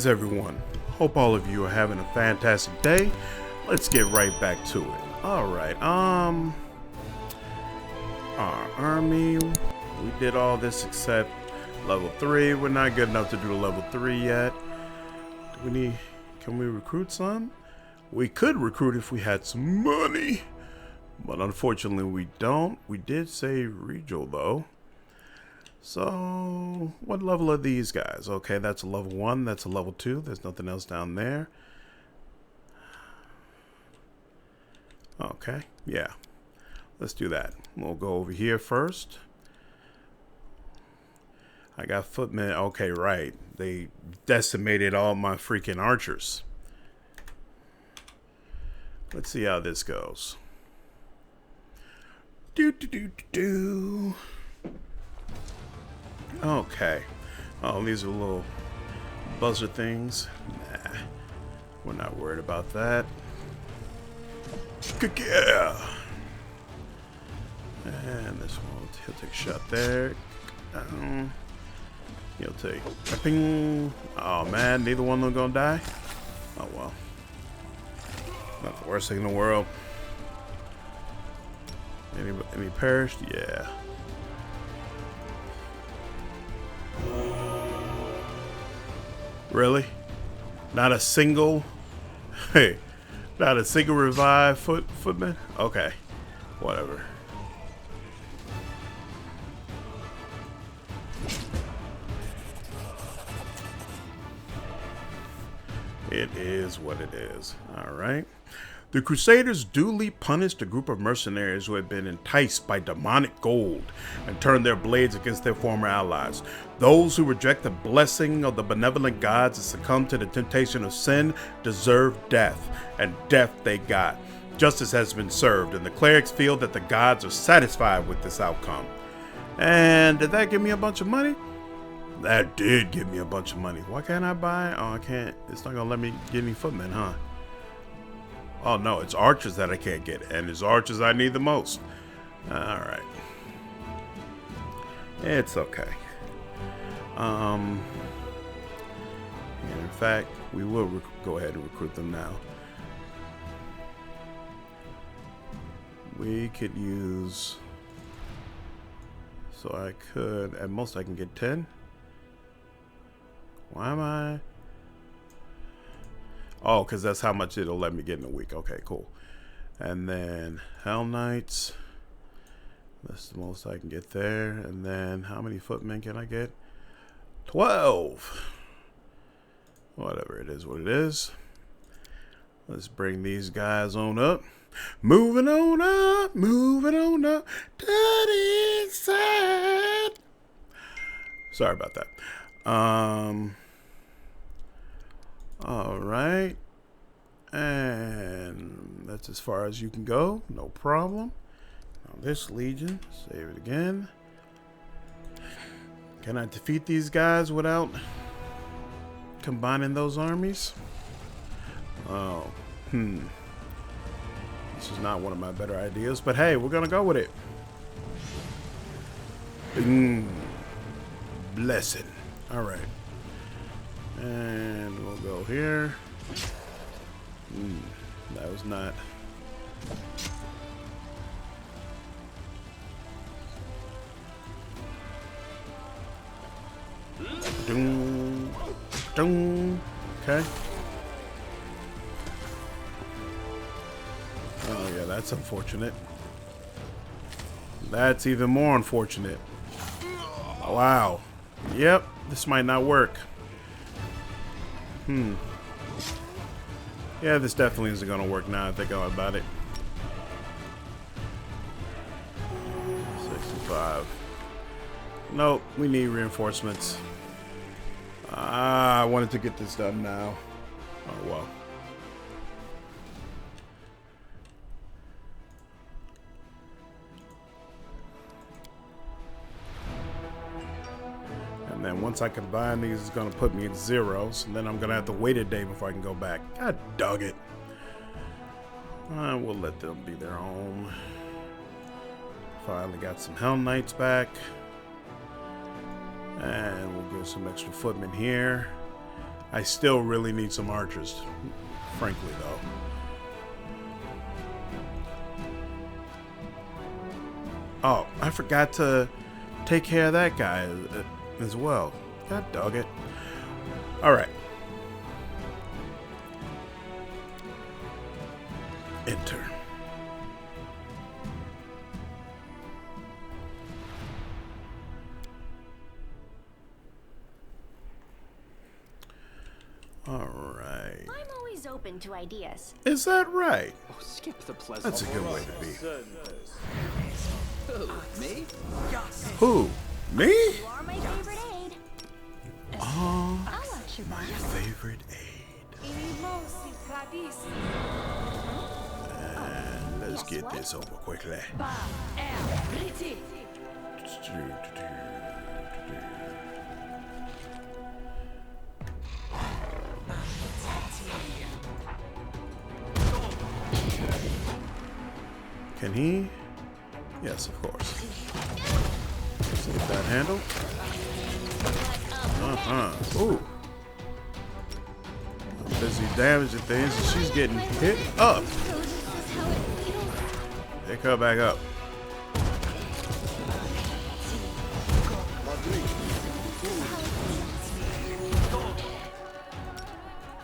Greetings everyone, hope all of you are having a fantastic day. Let's get right back to it. Alright, our army, we did all this except level 3. We're not good enough to do the level 3 yet. Can we recruit some? We could recruit if we had some money, but unfortunately we don't. We did save Regal though. So, what level are these guys? Okay, that's a level 1, that's a level 2. There's nothing else down there. Okay, yeah. Let's do that. We'll go over here first. I got footmen. Okay, right. They decimated all my freaking archers. Let's see how this goes. Do. Okay. Oh, these are little buzzer things. Nah, we're not worried about that. Yeah. And this one, he'll take a shot there. He'll take a ping. Oh man, neither one of them gonna die. Oh well. Not the worst thing in the world. Any perished? Yeah. Really? Not a single? Hey, not a single revived footman? Okay, whatever. It is what it is. All right. The Crusaders duly punished a group of mercenaries who had been enticed by demonic gold and turned their blades against their former allies. Those who reject the blessing of the benevolent gods and succumb to the temptation of sin deserve death, and death they got. Justice has been served, and the clerics feel that the gods are satisfied with this outcome. And did that give me a bunch of money? That did give me a bunch of money. Why can't I buy? Oh, I can't. It's not gonna let me get any footmen, huh? Oh no, it's archers that I can't get, and it's archers I need the most. Alright. It's okay. And in fact, we will go ahead and recruit them now. We could use... So I could... At most I can get 10. Why am I... Oh, because that's how much it'll let me get in a week. Okay, cool. And then Hell Knights. That's the most I can get there. And then how many footmen can I get? 12. Whatever, it is what it is. Let's bring these guys on up. Moving on up. Moving on up to the inside. Sorry about that. All right, and that's as far as you can go, no problem. Now this legion, save it again. Can I defeat these guys without combining those armies? Oh, this is not one of my better ideas, but hey, we're gonna go with it. Blessing. All right. And we'll go here. That was not. Okay. Oh yeah, that's unfortunate. That's even more unfortunate. Wow. Yep, this might not work. Yeah, this definitely isn't gonna work now. I think about it. 65. Nope, we need reinforcements. I wanted to get this done now. Oh well. And then once I combine these, it's going to put me at 0s. And then I'm going to have to wait a day before I can go back. God dog it. We'll let them be their own. Finally got some Hell Knights back. And we'll get some extra footmen here. I still really need some archers, frankly, though. Oh, I forgot to take care of that guy as well. God dog it. Alright. Enter. Alright. I'm always open to ideas. Is that right? Oh, skip the pleasant. That's a good way to be. Who, me? Who? Me? You are my favorite aid. Oh, I'll watch your my back. favorite aid. And let's get this over quickly. Can he? Yes, of course. See if that handle. Ooh. Busy damaging things, and she's getting hit up. Pick her back up.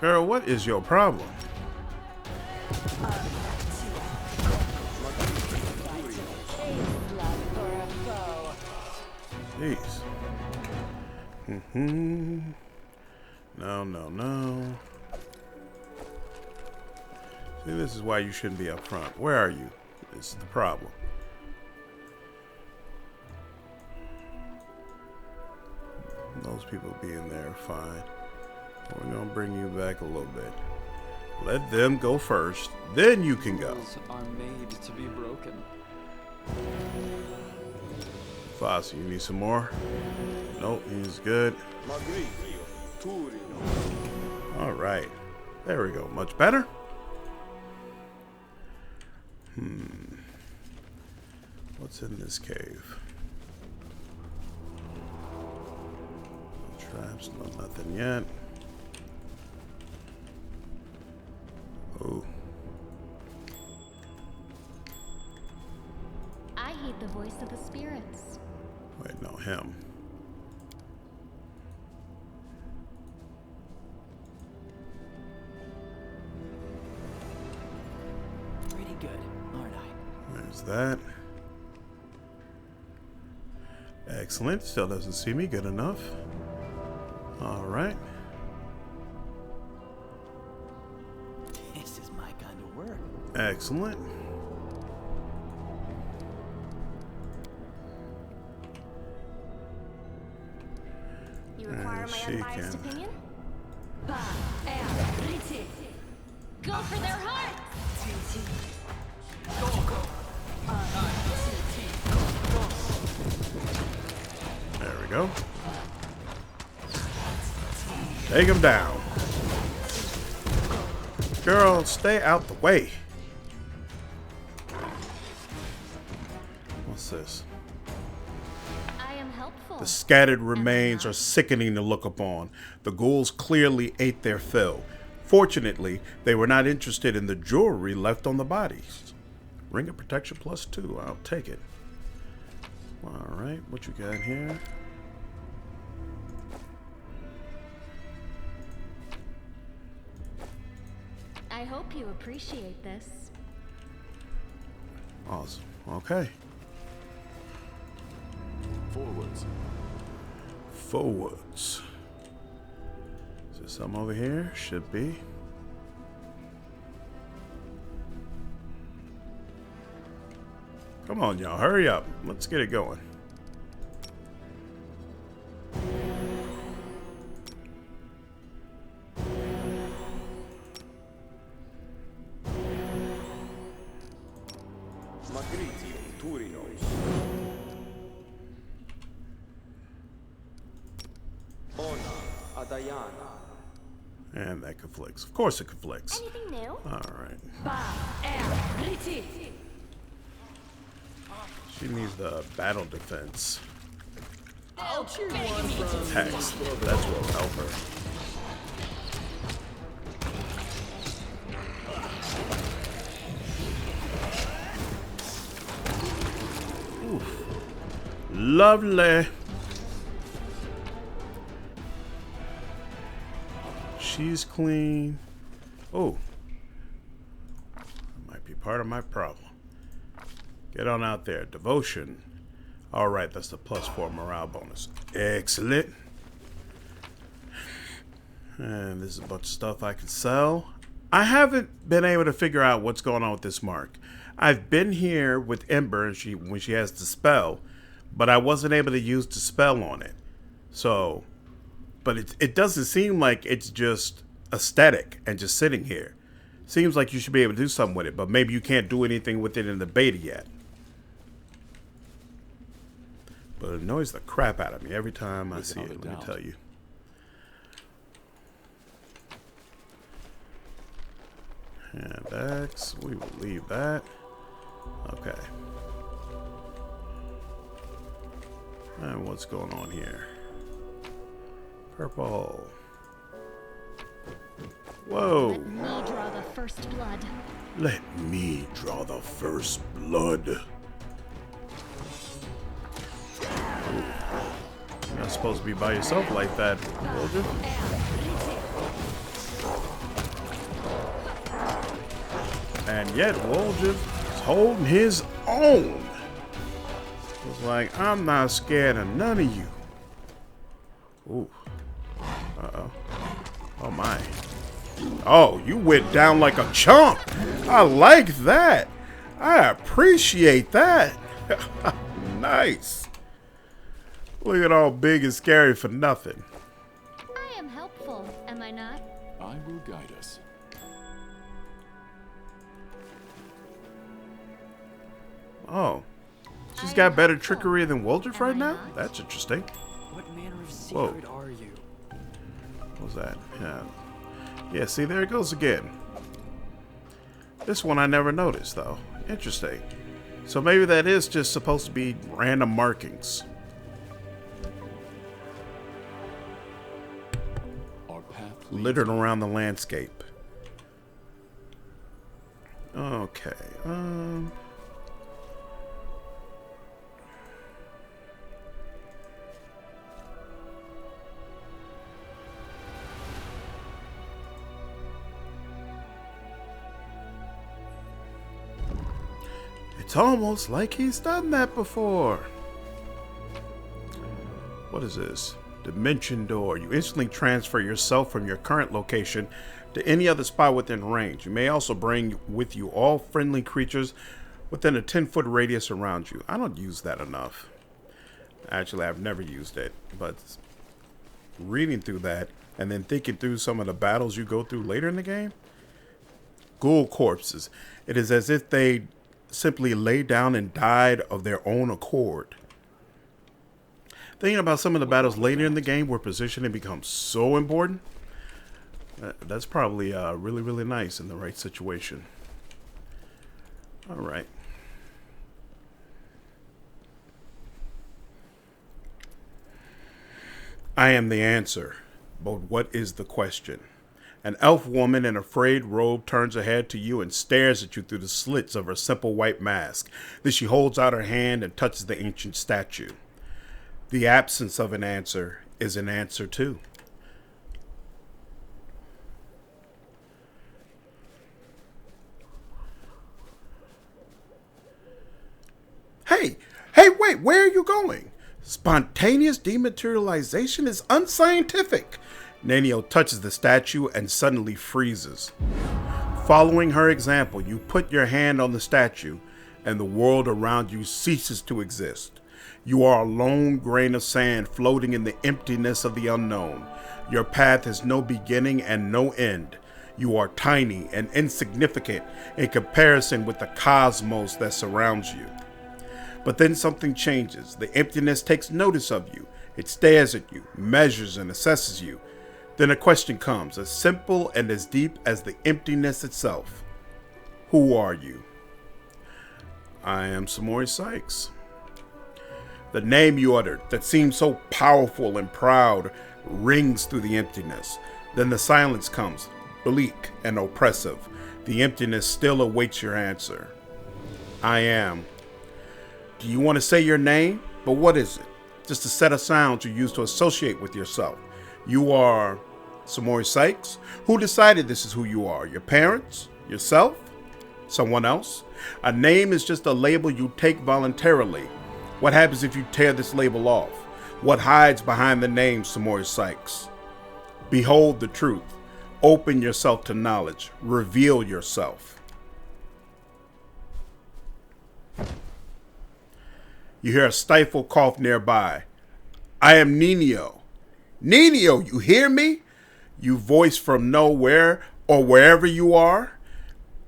Girl, what is your problem? Jeez. No, no, no. See, this is why you shouldn't be up front. Where are you? This is the problem. Those people being there, fine. We're gonna bring you back a little bit. Let them go first, then you can go. Rules are made to be broken. Fossey, you need some more? Nope, he's good. All right, there we go. Much better. What's in this cave? No traps, no nothing yet. Oh. I heed the voice of the spirits. Wait, no, him. Pretty good, aren't I? There's that. Excellent. Still doesn't see me. Good enough. All right. This is my kind of work. Excellent. You require my she unbiased can. opinion? Go for their hearts! There we go. Take him down. Girl, stay out the way. What's this? I am helpful. The scattered remains are sickening to look upon. The ghouls clearly ate their fill. Fortunately, they were not interested in the jewelry left on the bodies. Ring of protection +2. I'll take it. All right, what you got here? I hope you appreciate this. Awesome. Okay. Forwards. Forwards. Is there some over here? Should be. Come on, y'all. Hurry up. Let's get it going. And that conflicts. Of course it conflicts. Anything new? All right. She needs the battle defense. Oh, Text. That's what will help her. Lovely. She's clean. Oh. Might be part of my problem. Get on out there. Devotion. Alright, that's the +4 morale bonus. Excellent. And this is a bunch of stuff I can sell. I haven't been able to figure out what's going on with this mark. I've been here with Ember when she has the spell, but I wasn't able to use the spell on it. So, but it doesn't seem like it's just aesthetic and just sitting here. Seems like you should be able to do something with it, but maybe you can't do anything with it in the beta yet. But it annoys the crap out of me every time I see it, let me tell you. And X, we will leave that. Okay. And what's going on here? Purple. Whoa. Let me draw the first blood. Let me draw the first blood. Ooh. You're not supposed to be by yourself like that, Wilder. And yet Woljif is holding his own. It's like, I'm not scared of none of you. Ooh. Uh-oh. Oh my. Oh, you went down like a chump. I like that. I appreciate that. Nice. Look at all big and scary for nothing. I am helpful, am I not? I will guide us. Oh. She's got better trickery than Woljif right now? That's interesting. What manner of secret are you? What was that? Yeah. Yeah, see, there it goes again. This one I never noticed, though. Interesting. So maybe that is just supposed to be random markings. Our path Littered around the landscape. Okay. It's almost like he's done that before. What is this? Dimension door. You instantly transfer yourself from your current location to any other spot within range. You may also bring with you all friendly creatures within a 10-foot radius around you. I don't use that enough. Actually, I've never used it, but reading through that and then thinking through some of the battles you go through later in the game. Ghoul corpses. It is as if they simply lay down and died of their own accord. Thinking about some of the battles later in the game where positioning becomes so important, that's probably really, really nice in the right situation. All right. I am the answer, but what is the question? An elf woman in a frayed robe turns her head to you and stares at you through the slits of her simple white mask. Then she holds out her hand and touches the ancient statue. The absence of an answer is an answer too. Hey, wait, where are you going? Spontaneous dematerialization is unscientific. Nenio touches the statue and suddenly freezes. Following her example, you put your hand on the statue and the world around you ceases to exist. You are a lone grain of sand floating in the emptiness of the unknown. Your path has no beginning and no end. You are tiny and insignificant in comparison with the cosmos that surrounds you. But then something changes. The emptiness takes notice of you. It stares at you, measures and assesses you. Then a question comes, as simple and as deep as the emptiness itself. Who are you? I am Samori Sykes. The name you uttered, that seemed so powerful and proud, rings through the emptiness. Then the silence comes, bleak and oppressive. The emptiness still awaits your answer. I am. Do you want to say your name? But what is it? Just a set of sounds you use to associate with yourself. You are Samori Sykes? Who decided this is who you are? Your parents? Yourself? Someone else? A name is just a label you take voluntarily. What happens if you tear this label off? What hides behind the name Samori Sykes? Behold the truth. Open yourself to knowledge. Reveal yourself. You hear a stifled cough nearby. I am Nenio. Nenio, you hear me? You voice from nowhere or wherever you are.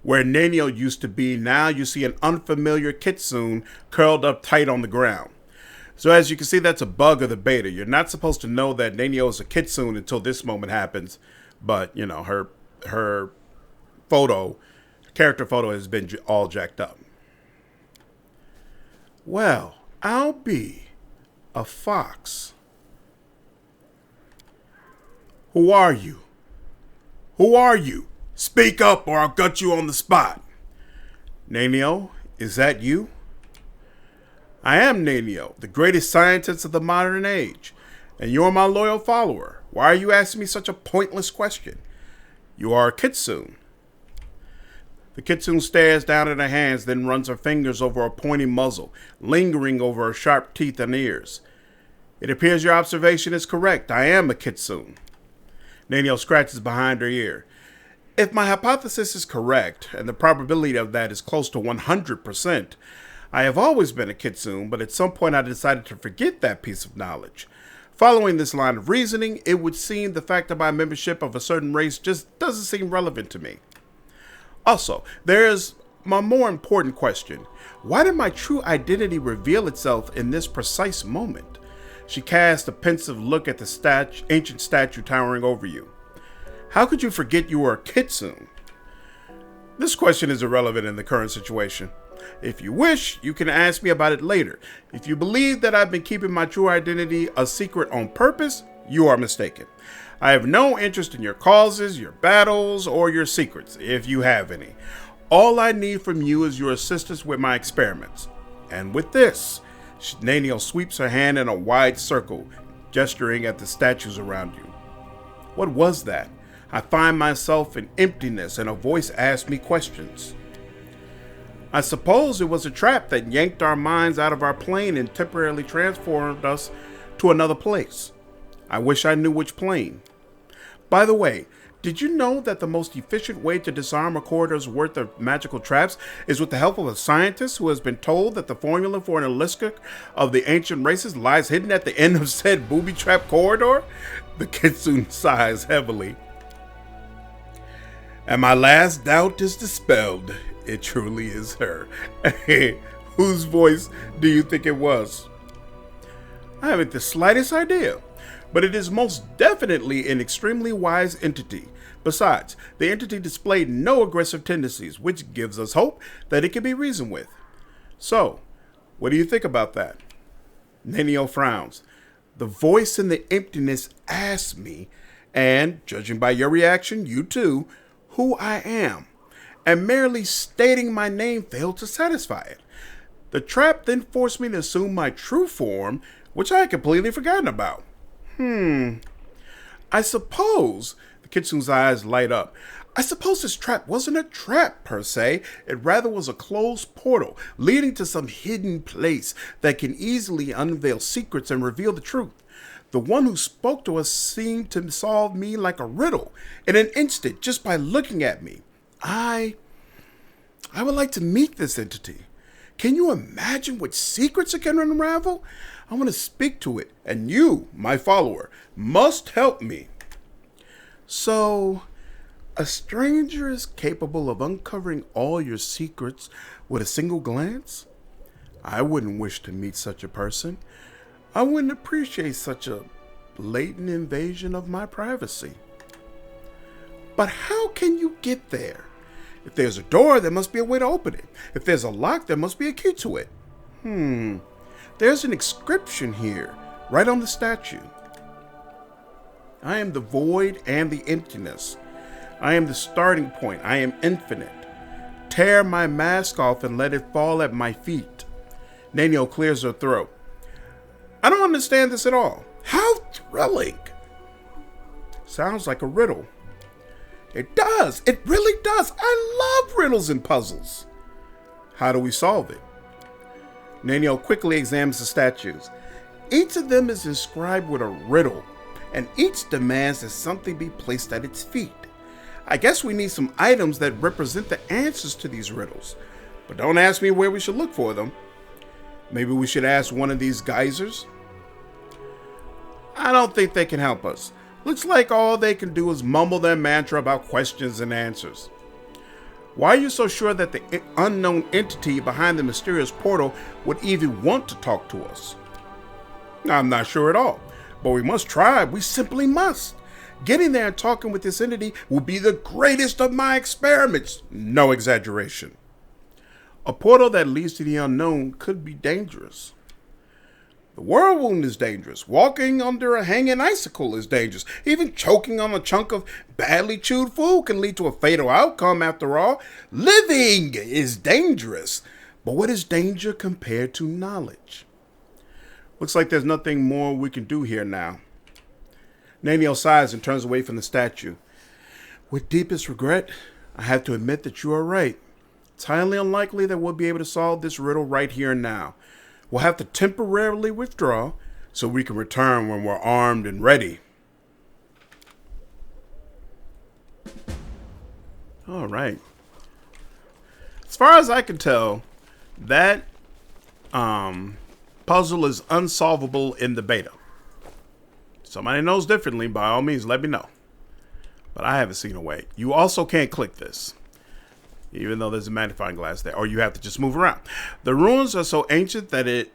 Where Nenio used to be, now you see an unfamiliar kitsune curled up tight on the ground. So as you can see, that's a bug of the beta. You're not supposed to know that Nenio is a kitsune until this moment happens. But, you know, her character photo has been all jacked up. Well, I'll be a fox. Who are you? Who are you? Speak up or I'll gut you on the spot. Nenio, is that you? I am Nenio, the greatest scientist of the modern age, and you're my loyal follower. Why are you asking me such a pointless question? You are a kitsune. The kitsune stares down at her hands, then runs her fingers over her pointy muzzle, lingering over her sharp teeth and ears. It appears your observation is correct. I am a kitsune. Nenio scratches behind her ear. If my hypothesis is correct, and the probability of that is close to 100%, I have always been a kitsune, but at some point I decided to forget that piece of knowledge. Following this line of reasoning, it would seem the fact of my membership of a certain race just doesn't seem relevant to me. Also, there's my more important question. Why did my true identity reveal itself in this precise moment? She cast a pensive look at the ancient statue towering over you. How could you forget you were a kitsune? This question is irrelevant in the current situation. If you wish, you can ask me about it later. If you believe that I've been keeping my true identity a secret on purpose, you are mistaken. I have no interest in your causes, your battles, or your secrets, if you have any. All I need from you is your assistance with my experiments. And with this, Nenio sweeps her hand in a wide circle, gesturing at the statues around you. What was that? I find myself in emptiness and a voice asks me questions. I suppose it was a trap that yanked our minds out of our plane and temporarily transformed us to another place. I wish I knew which plane. By the way, did you know that the most efficient way to disarm a corridor's worth of magical traps is with the help of a scientist who has been told that the formula for an elixir of the ancient races lies hidden at the end of said booby-trap corridor? The kitsune sighs heavily. And my last doubt is dispelled. It truly is her. Hey, whose voice do you think it was? I haven't the slightest idea, but it is most definitely an extremely wise entity. Besides, the entity displayed no aggressive tendencies, which gives us hope that it can be reasoned with. So, what do you think about that? Nenio frowns. The voice in the emptiness asks me, and judging by your reaction, you too, who I am, and merely stating my name failed to satisfy it. The trap then forced me to assume my true form, which I had completely forgotten about. I suppose, the kitsune's eyes light up, I suppose this trap wasn't a trap per se, it rather was a closed portal leading to some hidden place that can easily unveil secrets and reveal the truth. The one who spoke to us seemed to solve me like a riddle in an instant just by looking at me. I would like to meet this entity. Can you imagine what secrets it can unravel? I want to speak to it, and you, my follower, must help me. So, a stranger is capable of uncovering all your secrets with a single glance? I wouldn't wish to meet such a person. I wouldn't appreciate such a blatant invasion of my privacy. But how can you get there? If there's a door, there must be a way to open it. If there's a lock, there must be a key to it. There's an inscription here, right on the statue. I am the void and the emptiness. I am the starting point. I am infinite. Tear my mask off and let it fall at my feet. Nenio clears her throat. I don't understand this at all. How thrilling. Sounds like a riddle. It does. It really does. I love riddles and puzzles. How do we solve it? Nenio quickly examines the statues. Each of them is inscribed with a riddle, and each demands that something be placed at its feet. I guess we need some items that represent the answers to these riddles, but don't ask me where we should look for them. Maybe we should ask one of these geysers? I don't think they can help us. Looks like all they can do is mumble their mantra about questions and answers. Why are you so sure that the unknown entity behind the mysterious portal would even want to talk to us? I'm not sure at all, but we must try. We simply must. Getting there and talking with this entity will be the greatest of my experiments. No exaggeration. A portal that leads to the unknown could be dangerous. The whirlwind is dangerous. Walking under a hanging icicle is dangerous. Even choking on a chunk of badly chewed food can lead to a fatal outcome after all. Living is dangerous. But what is danger compared to knowledge? Looks like there's nothing more we can do here now. Nenio sighs and turns away from the statue. With deepest regret, I have to admit that you are right. It's highly unlikely that we'll be able to solve this riddle right here and now. We'll have to temporarily withdraw so we can return when we're armed and ready. All right. As far as I can tell, that puzzle is unsolvable in the beta. Somebody knows differently, by all means, let me know. But I haven't seen a way. You also can't click this, even though there's a magnifying glass there, or you have to just move around. The ruins are so ancient that it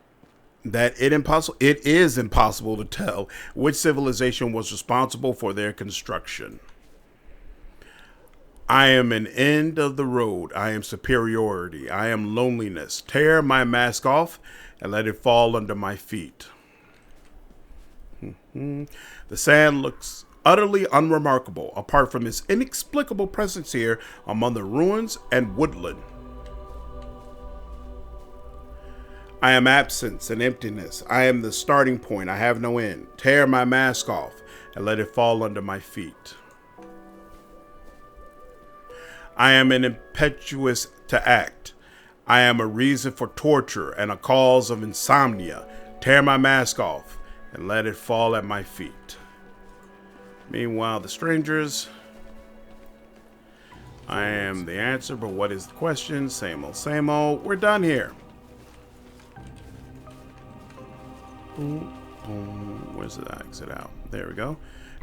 is impossible to tell which civilization was responsible for their construction. I am an end of the road. I am superiority. I am loneliness. Tear my mask off and let it fall under my feet. The sand looks utterly unremarkable, apart from its inexplicable presence here among the ruins and woodland. I am absence and emptiness. I am the starting point. I have no end. Tear my mask off and let it fall under my feet. I am an impetuous to act. I am a reason for torture and a cause of insomnia. Tear my mask off and let it fall at my feet. Meanwhile, the strangers. I am the answer, but what is the question? Same old, same old. We're done here. Boom, boom. Where's the exit out? There we go.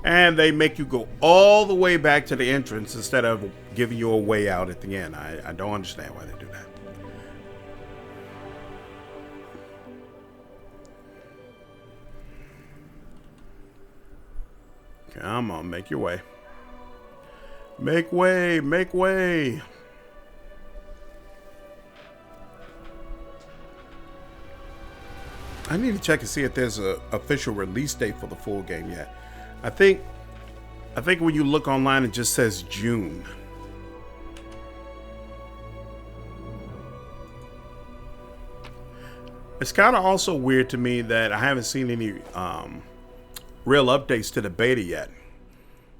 And they make you go all the way back to the entrance instead of giving you a way out at the end. I don't understand why they do that. Come on, make your way. Make way, make way. I need to check and see if there's an official release date for the full game yet. I think when you look online, it just says June. It's kind of also weird to me that I haven't seen any real updates to the beta yet.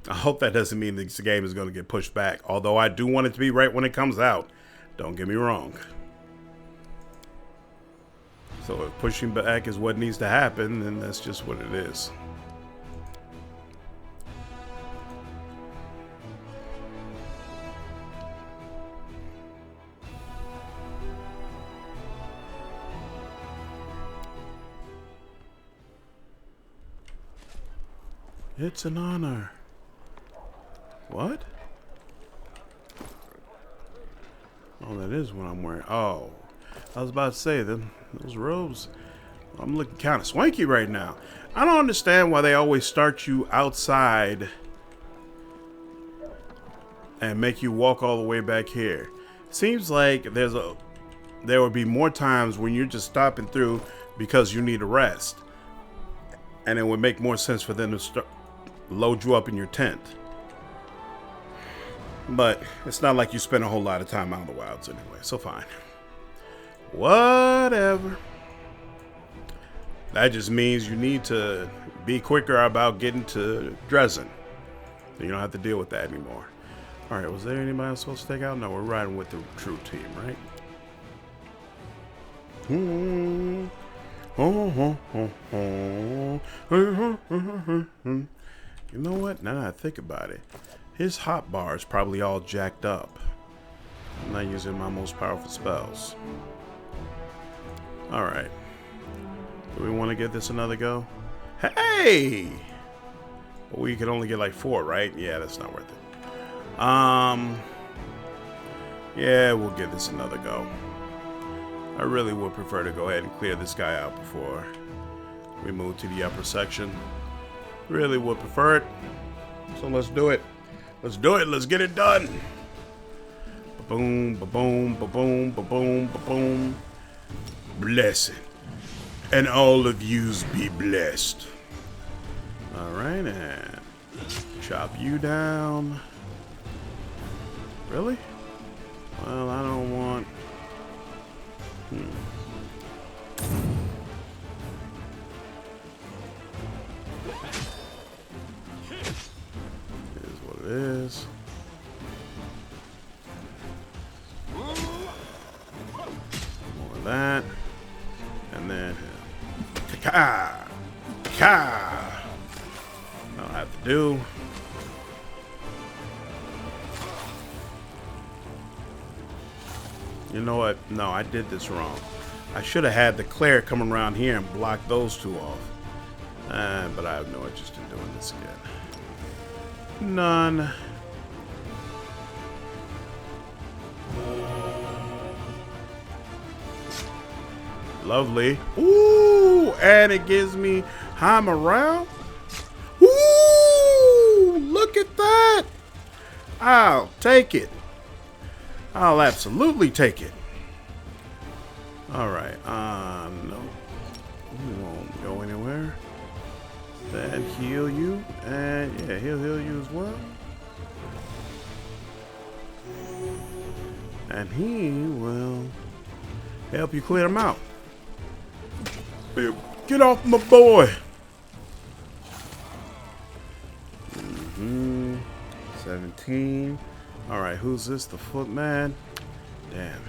I hope that doesn't mean this game is going to get pushed back, although I do want it to be right when it comes out. Don't get me wrong. So if pushing back is what needs to happen, then that's just what it is. It's an honor. What? Oh, that is what I'm wearing. Oh, I was about to say those robes. I'm looking kind of swanky right now. I don't understand why they always start you outside and make you walk all the way back here. Seems like there would be more times when you're just stopping through because you need a rest, and it would make more sense for them to load you up in your tent. But it's not like you spend a whole lot of time out in the wilds anyway, so fine. Whatever. That just means you need to be quicker about getting to Dresden. You don't have to deal with that anymore. Alright, was there anybody else supposed to take out? No, we're riding with the true team, right? You know what? Now that I think about it, his hot bar is probably all jacked up. I'm not using my most powerful spells. Alright. Do we want to give this another go? Hey! But we could only get like 4, right? Yeah, that's not worth it. Yeah, we'll give this another go. I really would prefer to go ahead and clear this guy out before we move to the upper section. Really would prefer it. So let's do it. Let's do it. Let's get it done. Ba-boom, ba-boom, ba-boom, ba-boom, ba-boom. Blessed. And all of yous be blessed. Alright, and chop you down. Really? Well, I don't want... It is what it is. More of that. And then... Ka! Ka! I'll have to do... You know what? No, I did this wrong. I should have had the cleric come around here and block those two off. But I have no interest in doing this again. None. Lovely. Ooh, and it gives me high morale. Ooh, look at that. I'll take it. I'll absolutely take it. Alright, no. We won't go anywhere. Then heal you. And yeah, he'll heal you as well. And he will help you clear them out. Get off my boy. 17. Alright, who's this? The footman? Damn.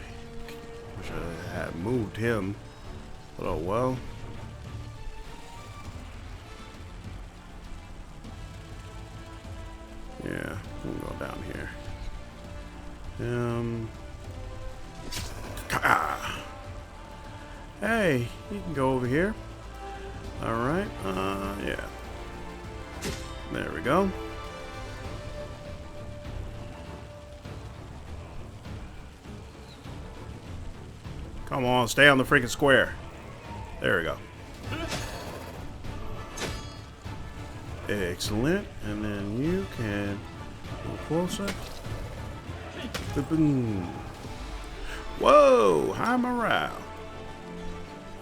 Wish I had moved him. But oh well. Yeah, we'll go down here. Hey, you can go over here. Alright, yeah. There we go. Come on, stay on the freaking square. There we go. Excellent. And then you can go closer. Boom. Whoa, high morale.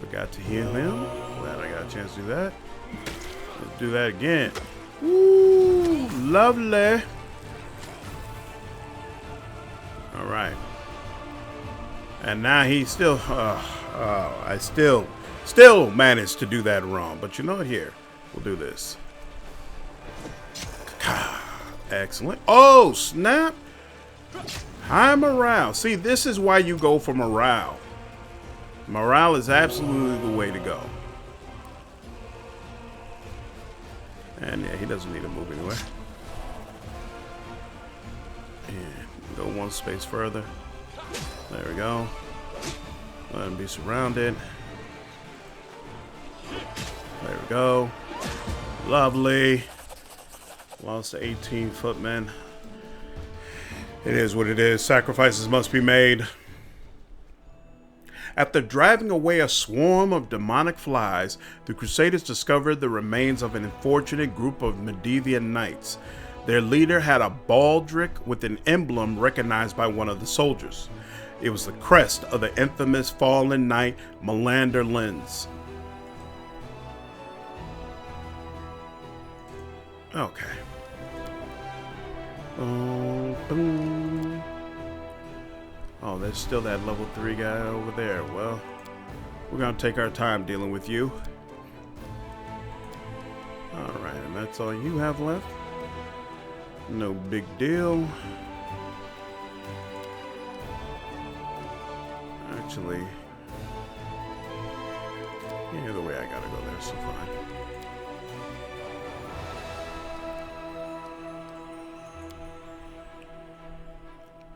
Forgot to heal him. Glad I got a chance to do that. Let's do that again. Woo, lovely. All right. And now he's still, I still managed to do that wrong. But you know what? Here, we'll do this. Excellent. Oh, snap. High morale. See, this is why you go for morale. Morale is absolutely the way to go. And yeah, he doesn't need to move anywhere. And go one space further. There we go. Let him be surrounded. There we go. Lovely. Lost the 18 footmen. It is what it is. Sacrifices must be made. After driving away a swarm of demonic flies, the Crusaders discovered the remains of an unfortunate group of Medivian knights. Their leader had a baldric with an emblem recognized by one of the soldiers. It was the crest of the infamous fallen knight Melander Lens. Okay. Oh, there's still that level 3 guy over there. Well, we're gonna take our time dealing with you. that's all you have left. No big deal. Actually, either way, I gotta go there, so fine.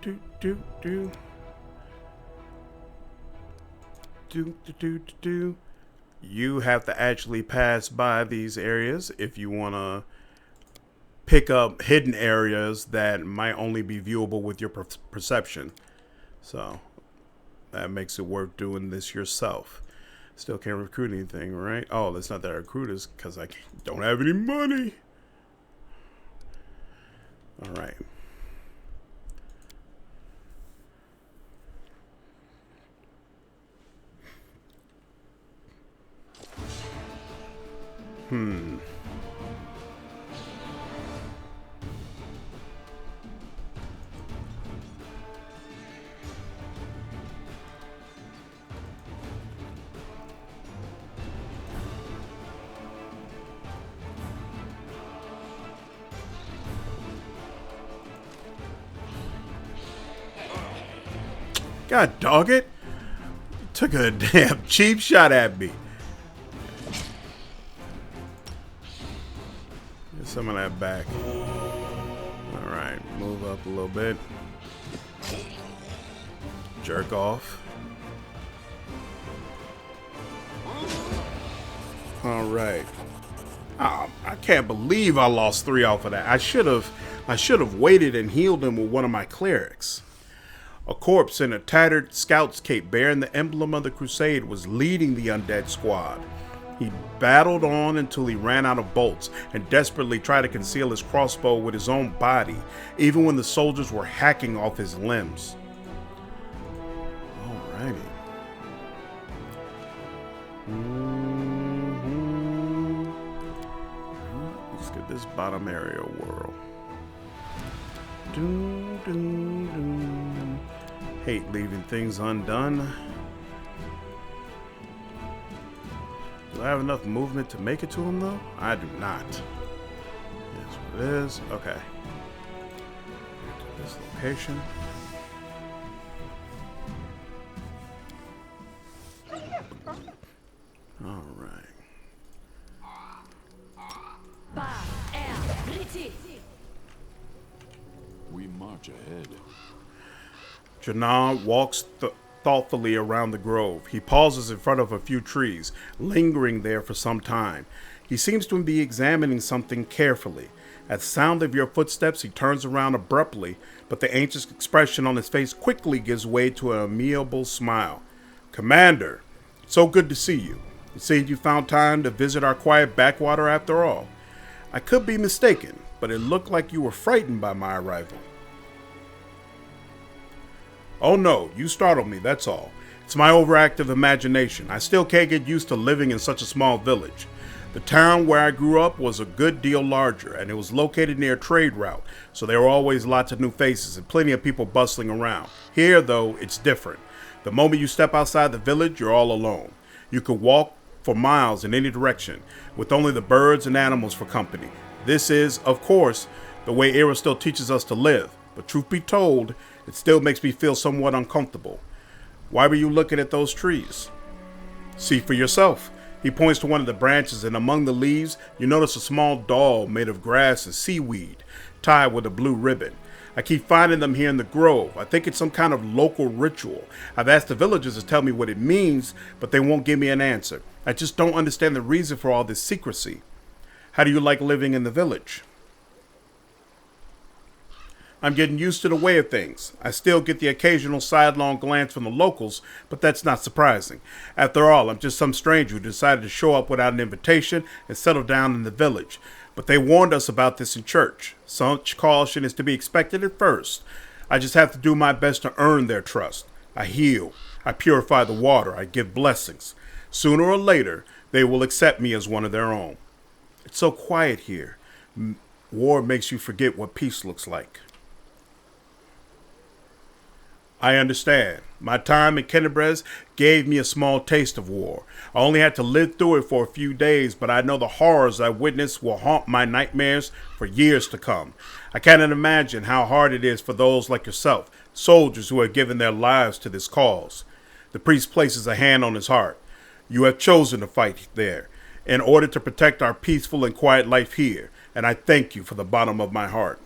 Do do do. Do. You have to actually pass by these areas if you want to pick up hidden areas that might only be viewable with your perception. So that makes it worth doing this yourself. Still can't recruit anything, right? Oh, that's not that I recruit, is because I don't have any money. All right. God dog it. Took a damn cheap shot at me. Get some of that back. Alright, move up a little bit. Jerk off. Alright. Oh, I can't believe I lost 3 off of that. I should have waited and healed him with one of my clerics. A corpse in a tattered scout's cape bearing the emblem of the crusade was leading the undead squad. He battled on until he ran out of bolts and desperately tried to conceal his crossbow with his own body, even when the soldiers were hacking off his limbs. Alrighty. Let's get this bottom area whirl. Hate leaving things undone. Do I have enough movement to make it to him, though? I do not. Here's what it is. Okay. To this location. All right. We march ahead. Jannar walks thoughtfully around the grove. He pauses in front of a few trees, lingering there for some time. He seems to be examining something carefully. At the sound of your footsteps, he turns around abruptly, but the anxious expression on his face quickly gives way to an amiable smile. Commander, so good to see you. It seems you found time to visit our quiet backwater after all. I could be mistaken, but it looked like you were frightened by my arrival. Oh no, you startled me, that's all. It's my overactive imagination. I still can't get used to living in such a small village. The town where I grew up was a good deal larger, and it was located near a trade route, so there were always lots of new faces and plenty of people bustling around. Here, though, it's different. The moment you step outside the village, you're all alone. You could walk for miles in any direction, with only the birds and animals for company. This is, of course, the way Era still teaches us to live, but truth be told, it still makes me feel somewhat uncomfortable. Why were you looking at those trees? See for yourself. He points to one of the branches, and among the leaves, you notice a small doll made of grass and seaweed, tied with a blue ribbon. I keep finding them here in the grove. I think it's some kind of local ritual. I've asked the villagers to tell me what it means, but they won't give me an answer. I just don't understand the reason for all this secrecy. How do you like living in the village? I'm getting used to the way of things. I still get the occasional sidelong glance from the locals, but that's not surprising. After all, I'm just some stranger who decided to show up without an invitation and settle down in the village. But they warned us about this in church. Such caution is to be expected at first. I just have to do my best to earn their trust. I heal. I purify the water. I give blessings. Sooner or later, they will accept me as one of their own. It's so quiet here. War makes you forget what peace looks like. I understand. My time in Kennebrez gave me a small taste of war. I only had to live through it for a few days, but I know the horrors I witnessed will haunt my nightmares for years to come. I cannot imagine how hard it is for those like yourself, soldiers who have given their lives to this cause. The priest places a hand on his heart. You have chosen to fight there in order to protect our peaceful and quiet life here, and I thank you from the bottom of my heart.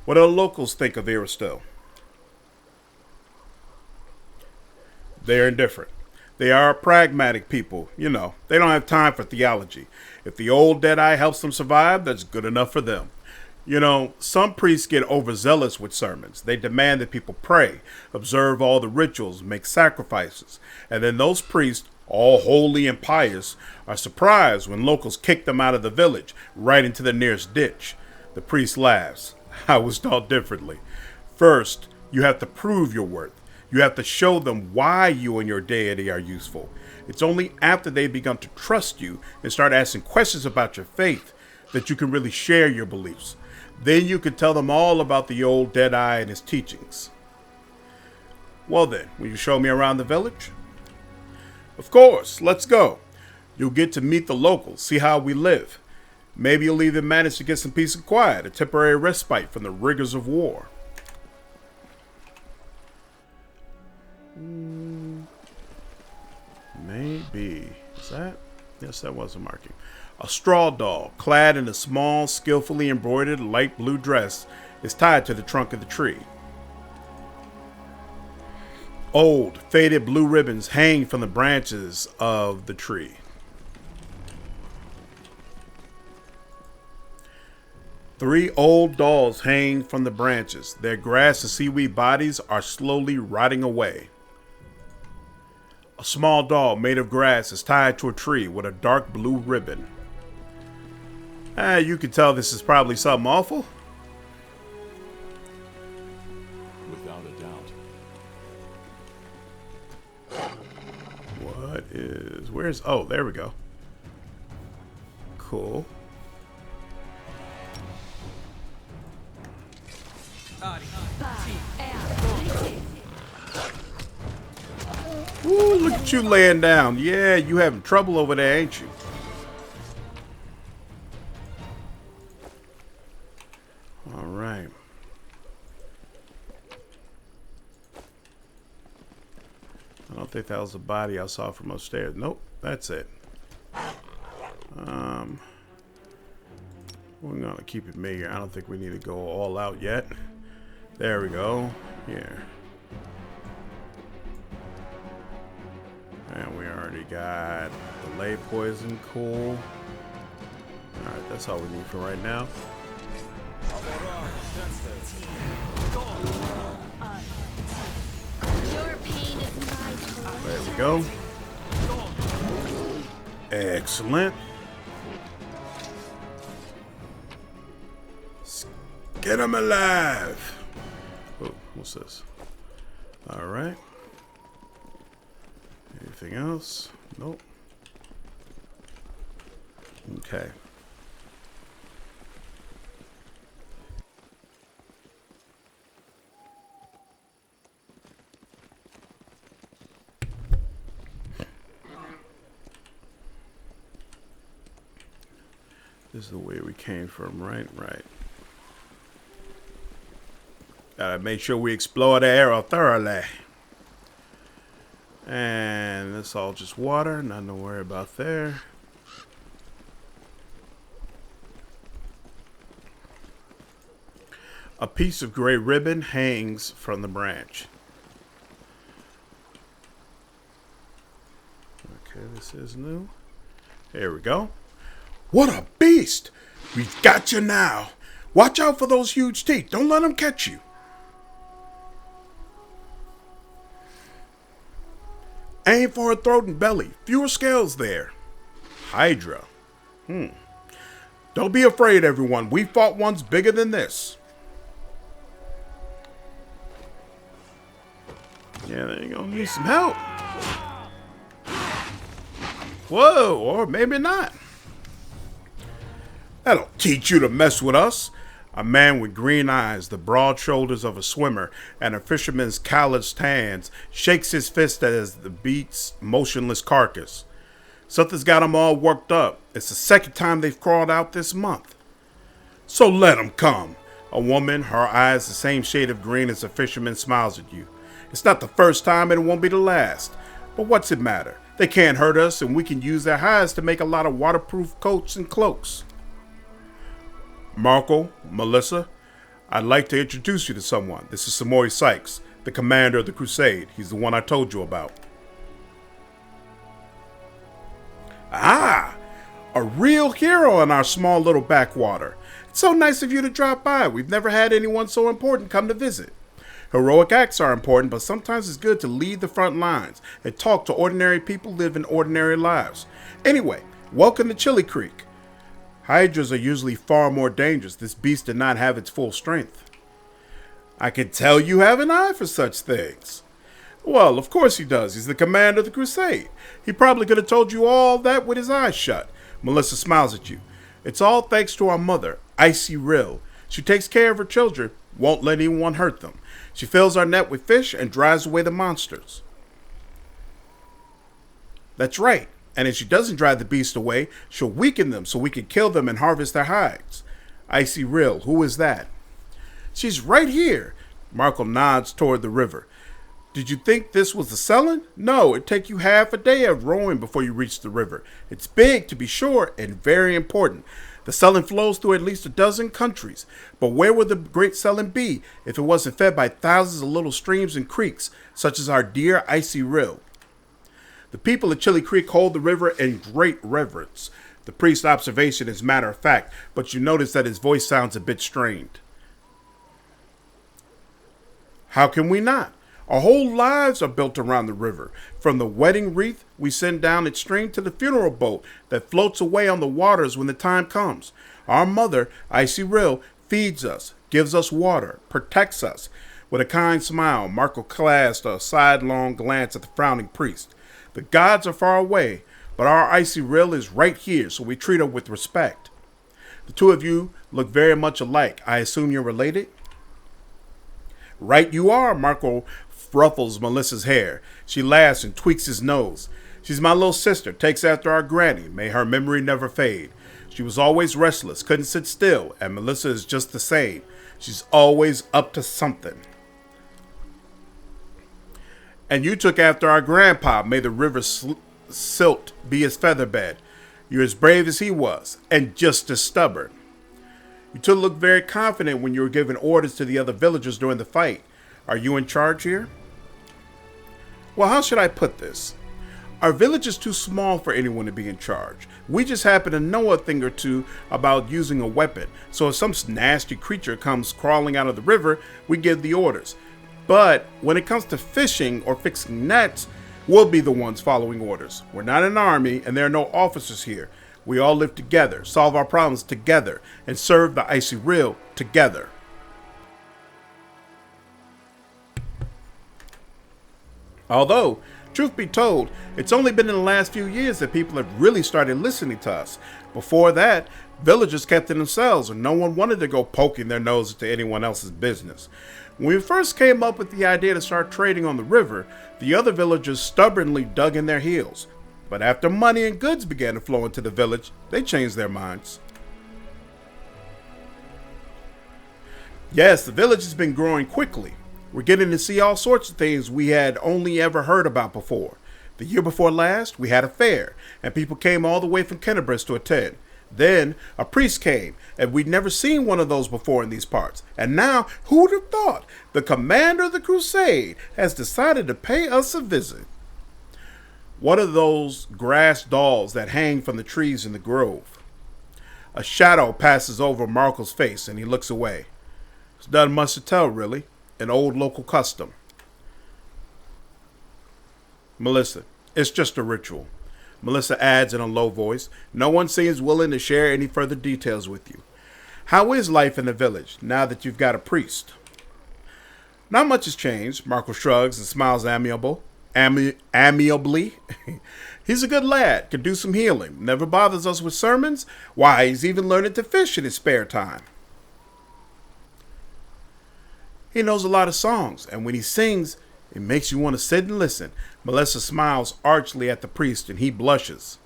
What do the locals think of Aristil? They are indifferent. They are pragmatic people. You know, they don't have time for theology. If the old Deadeye helps them survive, that's good enough for them. You know, some priests get overzealous with sermons. They demand that people pray, observe all the rituals, make sacrifices. And then those priests, all holy and pious, are surprised when locals kick them out of the village, right into the nearest ditch. The priest laughs. I was taught differently. First, you have to prove your worth. You have to show them why you and your deity are useful. It's only after they've begun to trust you and start asking questions about your faith that you can really share your beliefs. Then you can tell them all about the old Deadeye and his teachings. Well then, will you show me around the village? Of course, let's go. You'll get to meet the locals, see how we live. Maybe you'll even manage to get some peace and quiet, a temporary respite from the rigors of war. Maybe. Is that? Yes, that was a marking. A straw doll, clad in a small, skillfully embroidered light blue dress, is tied to the trunk of the tree. Old, faded blue ribbons hang from the branches of the tree. Three old dolls hang from the branches. Their grass and seaweed bodies are slowly rotting away. A small doll made of grass is tied to a tree with a dark blue ribbon. You can tell this is probably something awful. Without a doubt. Where's, oh, there we go. Cool. Ooh, look at you laying down. Yeah, you having trouble over there, ain't you? All right. I don't think that was the body I saw from upstairs. Nope, that's it. We're gonna keep it meager. I don't think we need to go all out yet. There we go. Here. And we already got the lay poison. Cool. Alright, that's all we need for right now. There we go. Excellent. Get him alive. Oh, what's this? All right. Anything else? Nope. Okay. This is the way we came from, right? Right. Gotta make sure we explore the area thoroughly. And that's all just water, nothing to worry about there. A piece of gray ribbon hangs from the branch. Okay, this is new. Here we go. What a beast! We've got you now. Watch out for those huge teeth. Don't let them catch you. Aim for her throat and belly. Fewer scales there. Hydra. Don't be afraid, everyone. We fought ones bigger than this. Yeah, they're gonna need some help. Whoa, or maybe not. That'll teach you to mess with us. A man with green eyes, the broad shoulders of a swimmer, and a fisherman's calloused hands shakes his fist at the beast's motionless carcass. Something's got 'em all worked up. It's the second time they've crawled out this month. So let 'em come. A woman, her eyes the same shade of green as the fisherman, smiles at you. It's not the first time and it won't be the last. But what's it matter? They can't hurt us and we can use their hides to make a lot of waterproof coats and cloaks. Marco, Melissa, I'd like to introduce you to someone. This is Samori Sykes, the commander of the crusade. He's the one I told you about. Ah, a real hero in our small little backwater. It's so nice of you to drop by. We've never had anyone so important come to visit. Heroic acts are important, but sometimes it's good to lead the front lines and talk to ordinary people living ordinary lives. Anyway, welcome to Chili Creek. Hydras are usually far more dangerous. This beast did not have its full strength. I can tell you have an eye for such things. Well, of course he does. He's the commander of the crusade. He probably could have told you all that with his eyes shut. Melissa smiles at you. It's all thanks to our mother, Icy Rill. She takes care of her children, won't let anyone hurt them. She fills our net with fish and drives away the monsters. That's right. And if she doesn't drive the beast away, she'll weaken them so we can kill them and harvest their hides. Icy Rill, who is that? She's right here. Marco nods toward the river. Did you think this was the Selin? No, it'd take you half a day of rowing before you reach the river. It's big, to be sure, and very important. The Selin flows through at least a dozen countries. But where would the great Selin be if it wasn't fed by thousands of little streams and creeks, such as our dear Icy Rill? The people of Chili Creek hold the river in great reverence. The priest's observation is matter of fact, but you notice that his voice sounds a bit strained. How can we not? Our whole lives are built around the river. From the wedding wreath we send down its stream to the funeral boat that floats away on the waters when the time comes. Our mother, Icy Rill, feeds us, gives us water, protects us. With a kind smile, Marco cast a sidelong glance at the frowning priest. The gods are far away, but our Icy Rill is right here, so we treat her with respect. The two of you look very much alike. I assume you're related? Right you are, Marco ruffles Melissa's hair. She laughs and tweaks his nose. She's my little sister, takes after our granny. May her memory never fade. She was always restless, couldn't sit still, and Melissa is just the same. She's always up to something. And you took after our grandpa. May the river silt be his featherbed. You're as brave as he was, and just as stubborn. You two look very confident when you were giving orders to the other villagers during the fight. Are you in charge here? Well, how should I put this? Our village is too small for anyone to be in charge. We just happen to know a thing or two about using a weapon. So if some nasty creature comes crawling out of the river, we give the orders. But when it comes to fishing or fixing nets, we'll be the ones following orders. We're not an army and there are no officers here. We all live together, solve our problems together, and serve the Icy Rill together. Although, truth be told, it's only been in the last few years that people have really started listening to us. Before that, villagers kept to themselves and no one wanted to go poking their nose into anyone else's business. When we first came up with the idea to start trading on the river, the other villagers stubbornly dug in their heels. But after money and goods began to flow into the village, they changed their minds. Yes, the village has been growing quickly. We're getting to see all sorts of things we had only ever heard about before. The year before last, we had a fair, and people came all the way from Kennebrus to attend. Then, a priest came, and we'd never seen one of those before in these parts. And now, who'd have thought? The commander of the crusade has decided to pay us a visit. What are those grass dolls that hang from the trees in the grove? A shadow passes over Marco's face, and he looks away. There's not much to tell, really. An old local custom. Melissa, it's just a ritual. Melissa adds in a low voice. No one seems willing to share any further details with you. How is life in the village now that you've got a priest? Not much has changed. Marco shrugs and smiles amiably. He's a good lad, can do some healing, never bothers us with sermons. Why, he's even learning to fish in his spare time. He knows a lot of songs, and when he sings, it makes you want to sit and listen. Melissa smiles archly at the priest, and he blushes.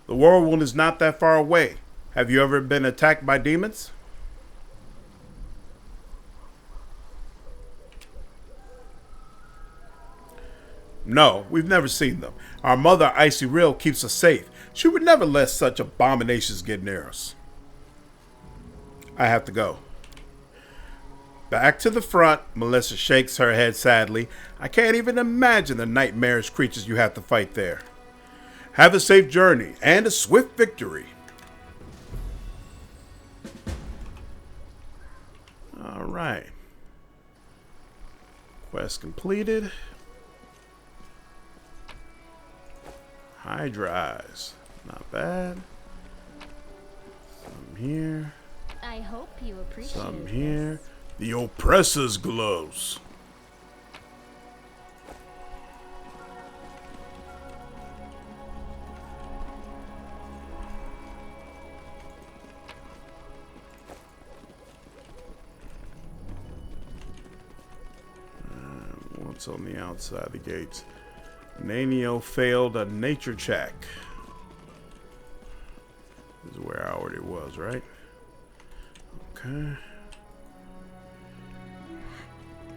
The whirlwind is not that far away. Have you ever been attacked by demons? No, we've never seen them. Our mother, Icy Real, keeps us safe. She would never let such abominations get near us. I have to go. Back to the front, Melissa shakes her head sadly. I can't even imagine the nightmarish creatures you have to fight there. Have a safe journey and a swift victory. All right. Quest completed. Hydra eyes. Not bad. Some here. I hope you appreciate Some this. here. The oppressor's gloves. What's on the outside of the gates? Nenio failed a nature check. This is where I already was, right? Okay.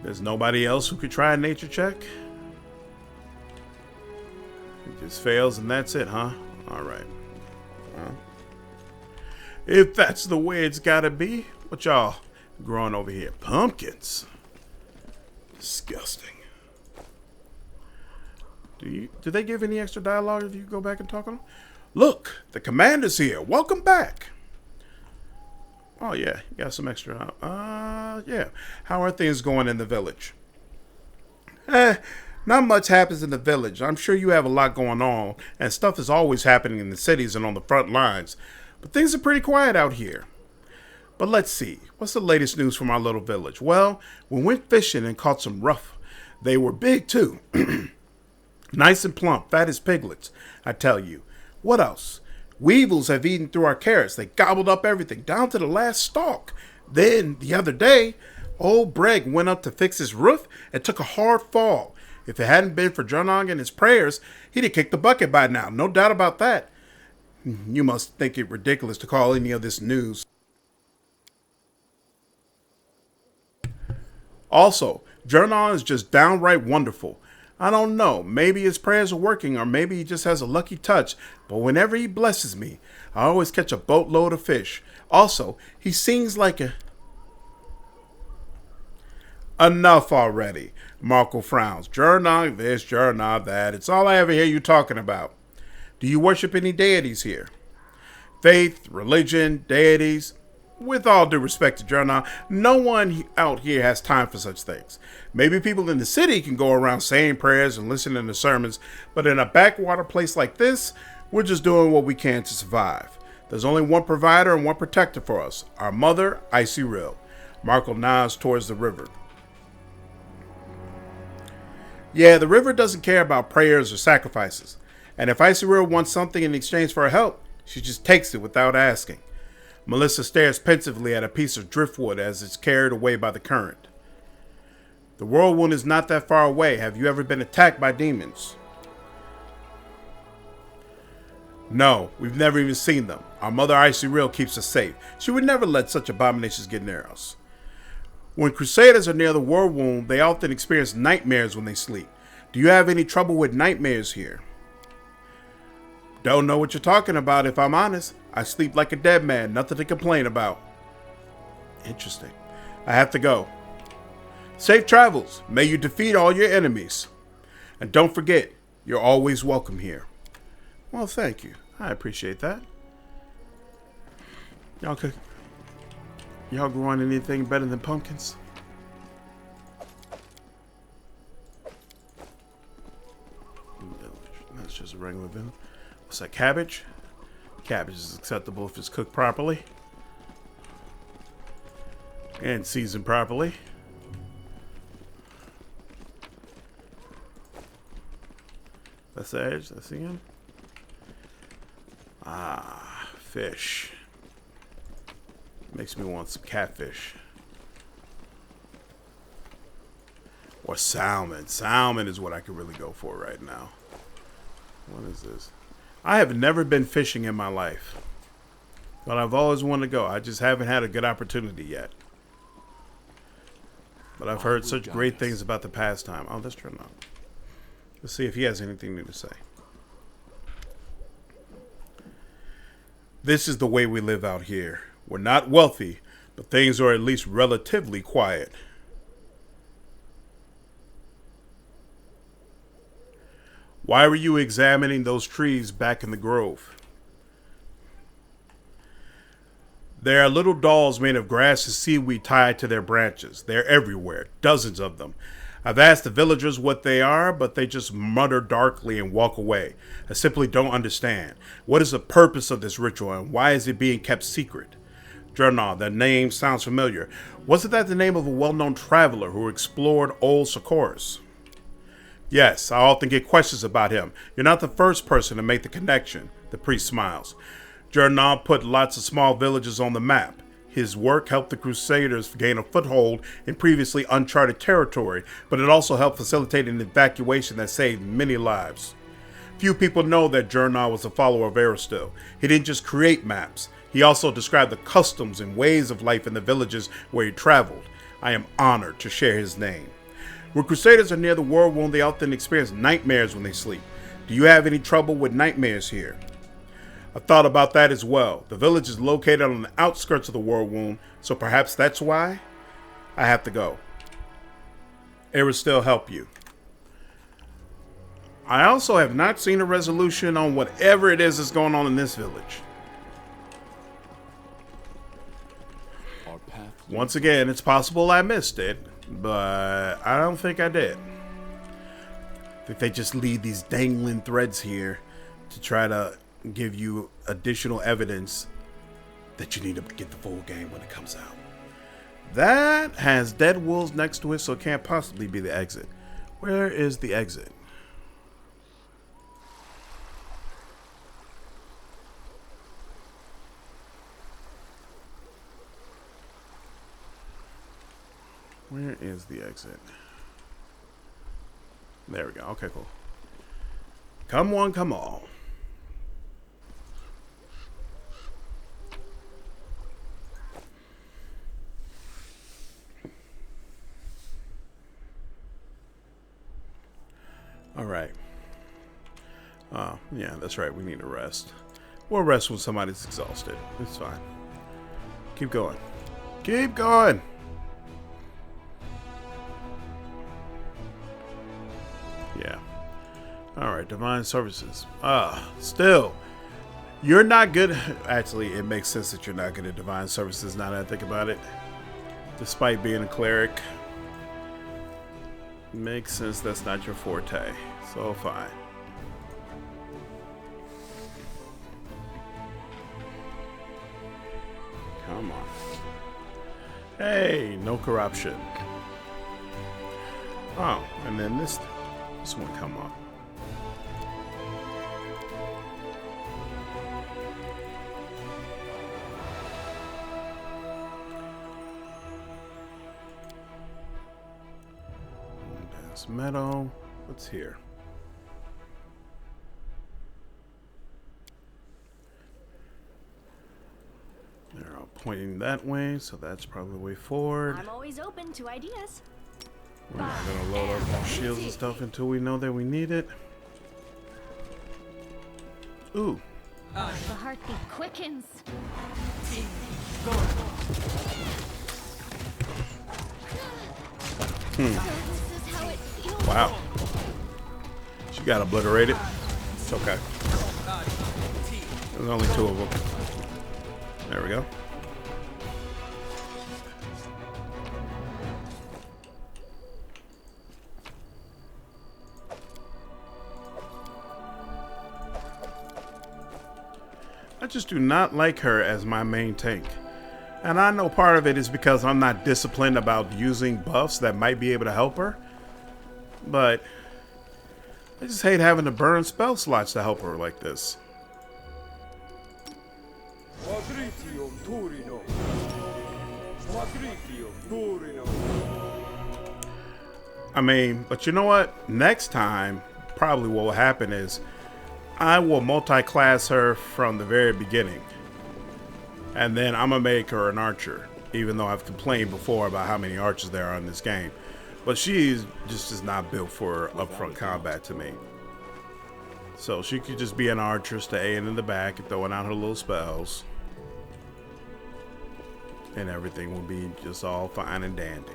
There's nobody else who could try a nature check? It just fails and that's it, huh? Alright. Well, if that's the way it's gotta be, what y'all growing over here? Pumpkins. Disgusting. Do they give any extra dialogue if you go back and talk on them? Look, the commander's here. Welcome back. Oh yeah, you got some extra. Yeah. How are things going in the village? Not much happens in the village. I'm sure you have a lot going on, and stuff is always happening in the cities and on the front lines. But things are pretty quiet out here. But let's see. What's the latest news from our little village? Well, we went fishing and caught some rough. They were big too. Nice and plump, fat as piglets, I tell you. What else? Weevils have eaten through our carrots. They gobbled up everything, down to the last stalk. Then, the other day, old Breg went up to fix his roof and took a hard fall. If it hadn't been for Jernog and his prayers, he'd have kicked the bucket by now. No doubt about that. You must think it ridiculous to call any of this news. Also, Jernog is just downright wonderful. I don't know, maybe his prayers are working or maybe he just has a lucky touch, but whenever he blesses me, I always catch a boatload of fish. Also, he sings like a... Enough already, Marco frowns. Jernog this, Jernog that, it's all I ever hear you talking about. Do you worship any deities here? Faith, religion, deities... With all due respect to Jernog, no one out here has time for such things. Maybe people in the city can go around saying prayers and listening to sermons, but in a backwater place like this, we're just doing what we can to survive. There's only one provider and one protector for us, our mother, Icy Real. Marco nods towards the river. Yeah, the river doesn't care about prayers or sacrifices, and if Icy Real wants something in exchange for her help, she just takes it without asking. Melissa stares pensively at a piece of driftwood as it's carried away by the current. The whirlwind is not that far away. Have you ever been attacked by demons? No, we've never even seen them. Our mother Icy Real keeps us safe. She would never let such abominations get near us. When crusaders are near the whirlwind, they often experience nightmares when they sleep. Do you have any trouble with nightmares here? Don't know what you're talking about, if I'm honest. I sleep like a dead man, nothing to complain about. Interesting. I have to go. Safe travels. May you defeat all your enemies. And don't forget, you're always welcome here. Well, thank you. I appreciate that. Y'all growing anything better than pumpkins? That's just a regular village. What's that, cabbage? Cabbage is acceptable if it's cooked properly. And seasoned properly. That's the edge, that's the end. Ah, fish. Makes me want some catfish. Or salmon. Salmon is what I could really go for right now. What is this? I have never been fishing in my life. But I've always wanted to go. I just haven't had a good opportunity yet. But I've heard such great things about the pastime. Oh, let's turn on. Let's see if he has anything new to say. This is the way we live out here. We're not wealthy, but things are at least relatively quiet. Why were you examining those trees back in the grove? There are little dolls made of grass and seaweed tied to their branches. They're everywhere, dozens of them. I've asked the villagers what they are, but they just mutter darkly and walk away. I simply don't understand. What is the purpose of this ritual, and why is it being kept secret? Jernal, that name sounds familiar. Wasn't that the name of a well-known traveler who explored old Socorus? Yes, I often get questions about him. You're not the first person to make the connection. The priest smiles. Jernal put lots of small villages on the map. His work helped the Crusaders gain a foothold in previously uncharted territory, but it also helped facilitate an evacuation that saved many lives. Few people know that Jernal was a follower of Aristil. He didn't just create maps. He also described the customs and ways of life in the villages where he traveled. I am honored to share his name. When Crusaders are near the world wound, they often experience nightmares when they sleep. Do you have any trouble with nightmares here? I thought about that as well. The village is located on the outskirts of the world wound, so perhaps that's why I have to go. It will still help you. I also have not seen a resolution on whatever it is that's going on in this village. Our path. Once again, it's possible I missed it, but I don't think I did. I think they just leave these dangling threads here to try to give you additional evidence that you need to get the full game when it comes out. That has dead wolves next to it, so it can't possibly be the exit. Where is the exit? Where is the exit? There we go. Okay, cool. Come on, come on. All right. Yeah, that's right. We need to rest. We'll rest when somebody's exhausted. It's fine. Keep going. Keep going. Yeah. All right. Divine services. Still, you're not good. Actually, it makes sense that you're not good at divine services now that I think about it. Despite being a cleric. Makes sense that's not your forte. So fine. Come on. Hey, no corruption. Oh, and then this one come on. Moondance Meadow. What's here? They're all pointing that way, so that's probably the way forward. I'm always open to ideas. We're not gonna load up more shields and stuff until we know that we need it. Ooh. The heartbeat quickens. So this is how it feels. Wow. She got obliterated. It's okay. There's only two of them. There we go. I just do not like her as my main tank. And I know part of it is because I'm not disciplined about using buffs that might be able to help her. But I just hate having to burn spell slots to help her like this. I mean, but you know what? Next time, probably what will happen is I will multi-class her from the very beginning. And then I'm going to make her an archer, even though I've complained before about how many archers there are in this game. But she's just not built for upfront combat to me. So she could just be an archer, staying in the back and throwing out her little spells. And everything will be just all fine and dandy.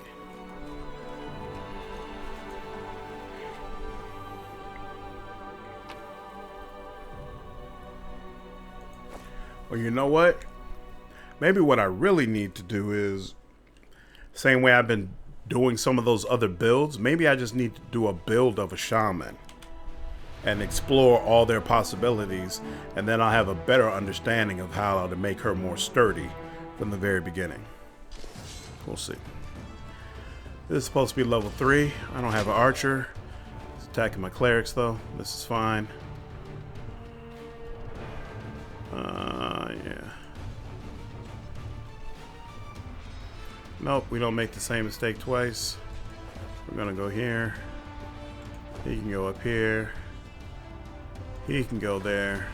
Well, you know what? Maybe what I really need to do is, same way I've been doing some of those other builds, maybe I just need to do a build of a shaman and explore all their possibilities, and then I'll have a better understanding of how to make her more sturdy from the very beginning. We'll see. This is supposed to be level 3. I don't have an archer. It's attacking my clerics though. This is fine. Yeah. Nope, we don't make the same mistake twice. We're gonna go here. He can go up here. He can go there.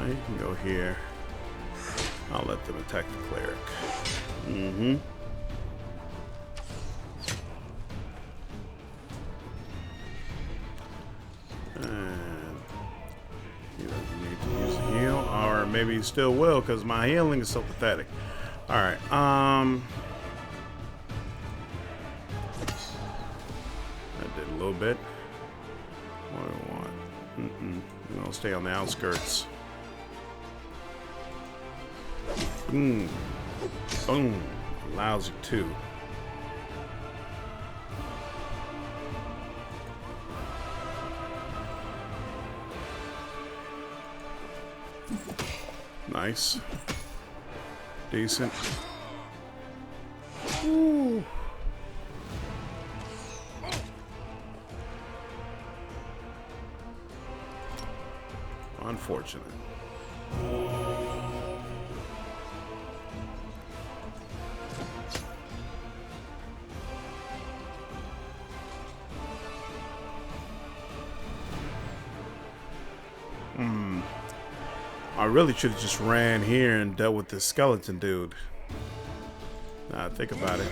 He can go here. I'll let them attack the cleric. Mm-hmm. And he doesn't need to use a heal, or maybe he still will, because my healing is so pathetic. All right. I did a little bit. What do I want? I'm gonna stay on the outskirts. Boom. Boom. Lousy 2. Nice. Decent. Ooh. Unfortunate. I really should have just ran here and dealt with this skeleton dude. Now I think about it.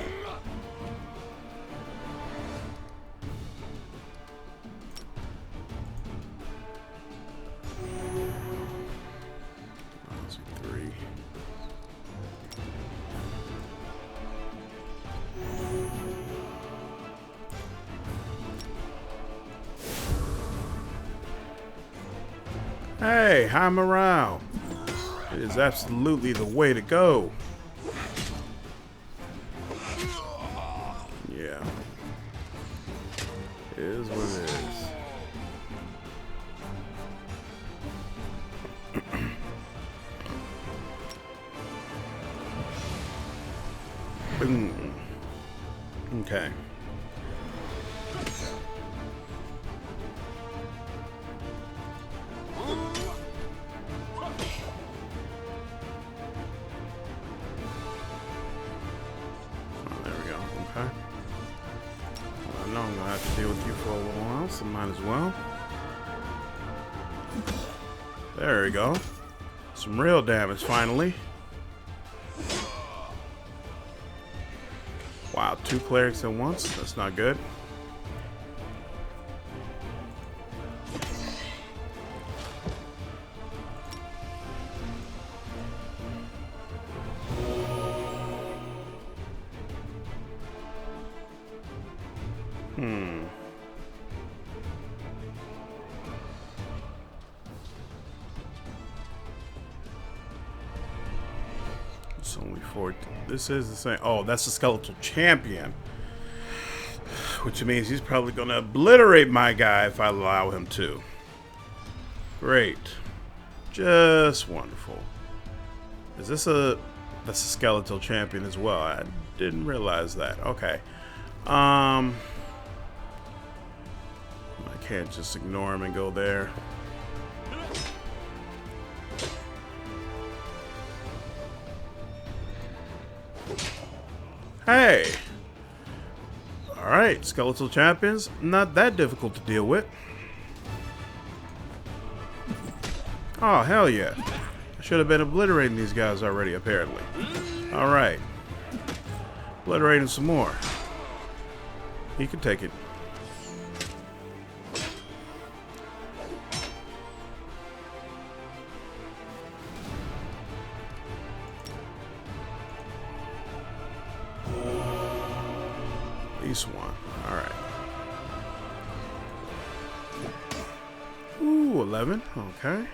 Three. Hey, high morale. It is absolutely the way to go. Yeah. It is what it is. Boom. Okay. I know I'm gonna have to deal with you for a little while, so might as well. There we go. Some real damage finally. Wow, 2 clerics at once. That's not good. It's only 4. This is the same. Oh, that's the skeletal champion. Which means he's probably going to obliterate my guy if I allow him to. Great. Just wonderful. Is this a... That's a skeletal champion as well. I didn't realize that. Okay. I can't just ignore him and go there. Hey! Alright, skeletal champions. Not that difficult to deal with. Oh, hell yeah. I should have been obliterating these guys already, apparently. Alright. Obliterating some more. He can take it. At least one. Alright. Ooh, 11. Okay.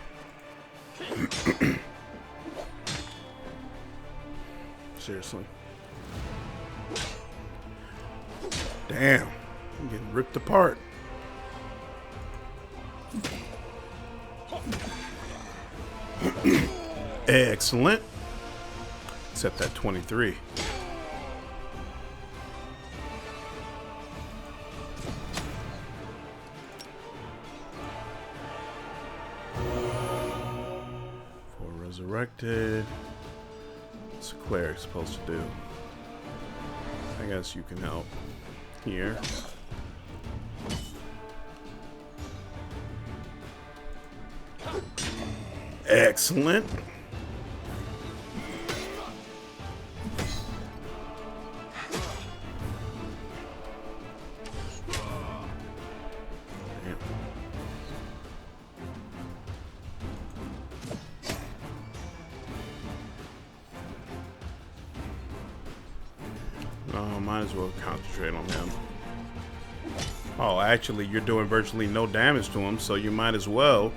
Seriously. Damn. I'm getting ripped apart. Excellent. Except that 23. Resurrected. What's a cleric supposed to do? I guess you can help here. Excellent. Might as well concentrate on him. Oh, actually, you're doing virtually no damage to him, so you might as well.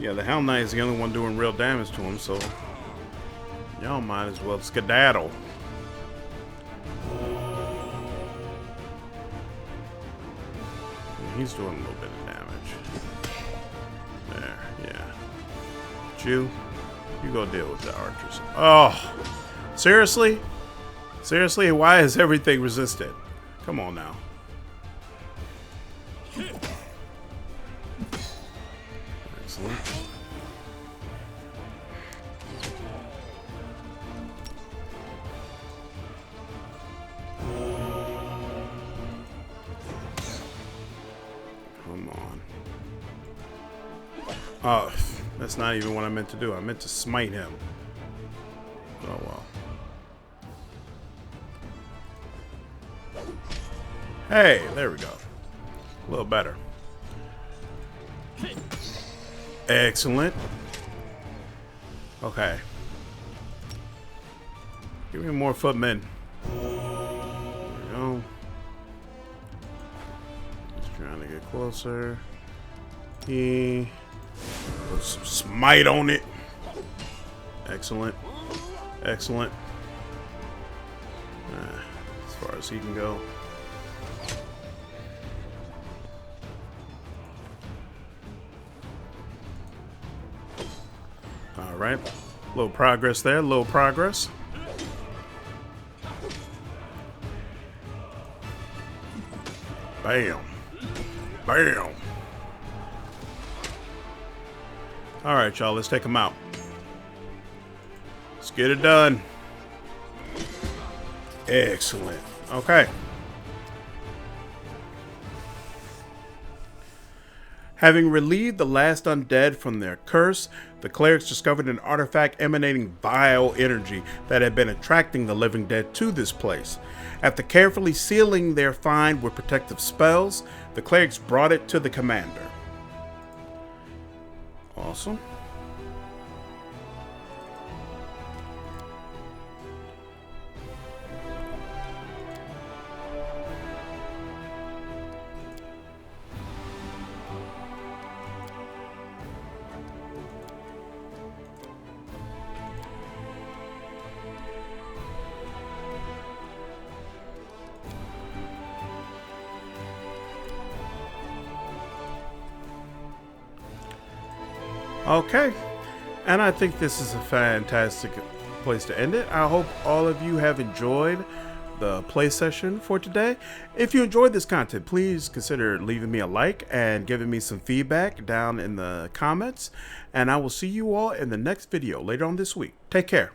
Yeah, the Hell Knight is the only one doing real damage to him, so y'all might as well skedaddle. He's doing a little bit of damage. There, yeah. You go deal with the archers. Oh, seriously? Seriously? Why is everything resisted? Come on now. Excellent. Come on. Oh. That's not even what I meant to do. I meant to smite him. Oh well. Hey, there we go. A little better. Excellent. Okay. Give me more footmen. There we go. Just trying to get closer. Put some smite on it. Excellent. Excellent. As far as he can go. Alright. Little progress there. Little progress. Bam. Bam. Alright, y'all, let's take them out. Let's get it done. Excellent. Okay. Having relieved the last undead from their curse, the clerics discovered an artifact emanating vile energy that had been attracting the living dead to this place. After carefully sealing their find with protective spells, the clerics brought it to the commander. Awesome. Okay, and I think this is a fantastic place to end it. I hope all of you have enjoyed the play session for today. If you enjoyed this content, please consider leaving me a like and giving me some feedback down in the comments. And I will see you all in the next video later on this week. Take care.